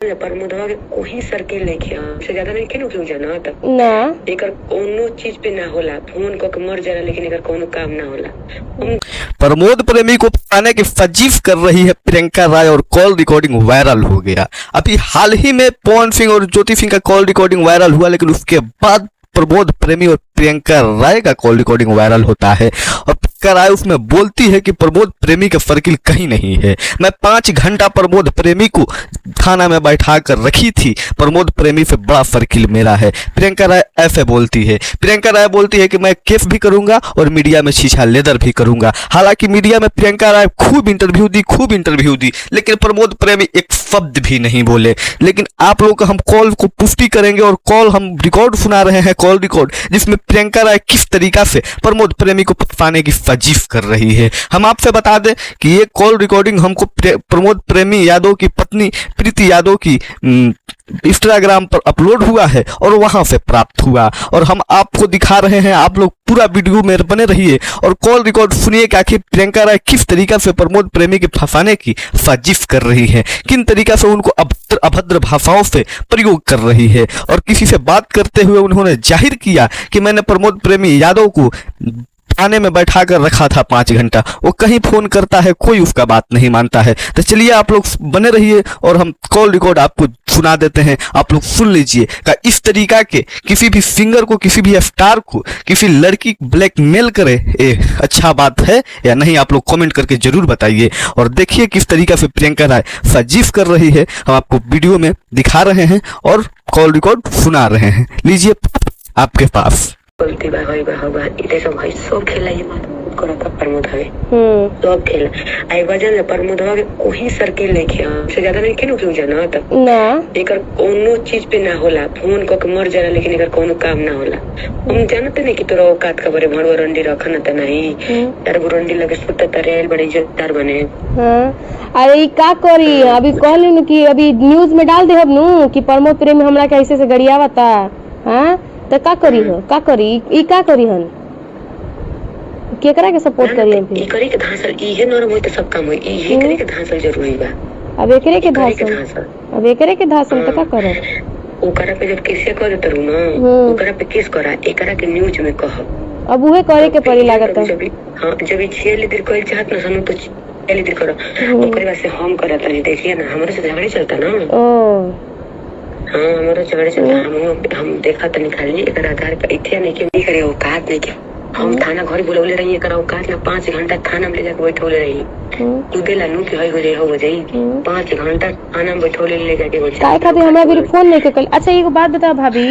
प्रमोदवा के कोई सर्किल लेके से ज्यादा नहीं केनु क्यों जाना तक ना एकर कोनो चीज पे ना होला, फोन क के मर जाला लेकिन एकर कोनो काम ना होला। प्रमोद प्रेमी को फंसाने की फजीफ कर रही है प्रियंका राय और कॉल रिकॉर्डिंग वायरल हो गया। अभी हाल ही में पवन सिंह और ज्योति सिंह का कॉल रिकॉर्डिंग वायरल हुआ, लेकिन उसके बाद प्रमोद प्रेमी और प्रियंका राय का कॉल रिकॉर्डिंग वायरल होता है और प्रियंका राय उसमें बोलती है कि प्रमोद प्रेमी का सर्किल कहीं नहीं है। मैं 5 घंटा प्रमोद प्रेमी को थाना में बैठा कर रखी थी, प्रमोद प्रेमी से बड़ा सर्किल मेरा है। प्रियंका राय ऐसे बोलती है। प्रियंका राय बोलती है कि मैं केस भी करूंगा और मीडिया में शीशा लेदर भी करूंगा। हालांकि मीडिया में प्रियंका राय खूब इंटरव्यू दी, लेकिन प्रमोद प्रेमी एक शब्द भी नहीं बोले। लेकिन आप लोग हम कॉल को पुष्टि करेंगे और कॉल हम रिकॉर्ड सुना रहे हैं, कॉल रिकॉर्ड, जिसमें प्रियंका राय किस तरीका से प्रमोद प्रेमी को फंसाने की फजीफ कर रही है। हम आपसे बता दें कि ये कॉल रिकॉर्डिंग हमको प्रमोद प्रेमी यादव की पत्नी प्रीति यादव की इंस्टाग्राम पर अपलोड हुआ है और वहां से प्राप्त हुआ और हम आपको दिखा रहे हैं। आप लोग पूरा वीडियो में बने रहिए और कॉल रिकॉर्ड सुनिए कि आखिर प्रियंका राय किस तरीका से प्रमोद प्रेमी के फंसाने की फजीफ कर रही है, किन तरीका से उनको अभद्र भाषाओं से प्रयोग कर रही है। और किसी से बात करते हुए उन्होंने जाहिर किया कि मैंने प्रमोद प्रेमी यादव को थाने में बैठा कर रखा था 5 घंटा, वो कहीं फोन करता है, कोई उसका बात नहीं मानता है। तो चलिए आप लोग बने रहिए और हम कॉल रिकॉर्ड आपको सुना देते हैं, आप लोग सुन लीजिए। का इस तरीका के किसी भी सिंगर को, किसी भी स्टार को, किसी लड़की ब्लैकमेल करे, ये अच्छा बात है या नहीं, आप लोग कमेंट करके जरूर बताइए। और देखिए किस तरीका से प्रियंका राय फजीफ कर रही है, हम आपको वीडियो में दिखा रहे हैं और कॉल रिकॉर्ड सुना रहे हैं। लीजिए आपके पास। बोलती बा इते सब भाई सब खेला ये मत करो तब प्रमोद हवे सब खेला आई वजन ले प्रमोदवा के कोई सर्किल लेके से ज्यादा नहीं केनु क्यों जाना तक ना एकर कोनो चीज पे ना होला, फोन क के मर जाला लेकिन एकर कोनो काम ना होला। हम जानते नहीं कि तोरा औकात का बरे भड़वा रंडी रखना त नहीं तार बुरंडी लगे सुत तरेल बड़ी इज्जतदार बने। हां अरे ई का करी, अभी कहली कि अभी न्यूज में डाल देहब नु कि प्रमोद प्रेमी हमरा के ऐसे से गड़ियावता। हां तो का करी हो, का करी ई का करी हन, केकरा के सपोर्ट करी हम ई करी के धांसल ई है नरम होई त सब काम होई, ई करी के धांसल जरूरी बा। अब एकरे के धांसल तो का करब, ओकरा पे जब केस कर देत रहू ना, ओकरा पे केस करा, एकरा के न्यूज में कह। अब उहे करे के पड़ी लागत। हां जब ई छेले देर कोई चाहत ना सनु तो छेले देर करो, ओकरे बाद से हम करत रही। देखिए ना हमरे से झगड़े चलता ना। ओ हाँ हमारा झगड़े चलता, हम देखा तो निकाली एक आधार पे इथे नहीं क्यों नहीं करे औकात नहीं क्या। हम थाना घर बुलौले रही है, औकात ना 5 घंटा थाना में ले जाके बैठौले रही। तू देला नु कि हो जाई 5 घंटा थाना में बैठौले ले जाके। काय खातिर हमरा भी फोन नहीं के कल। अच्छा एगो बात बता भाभी,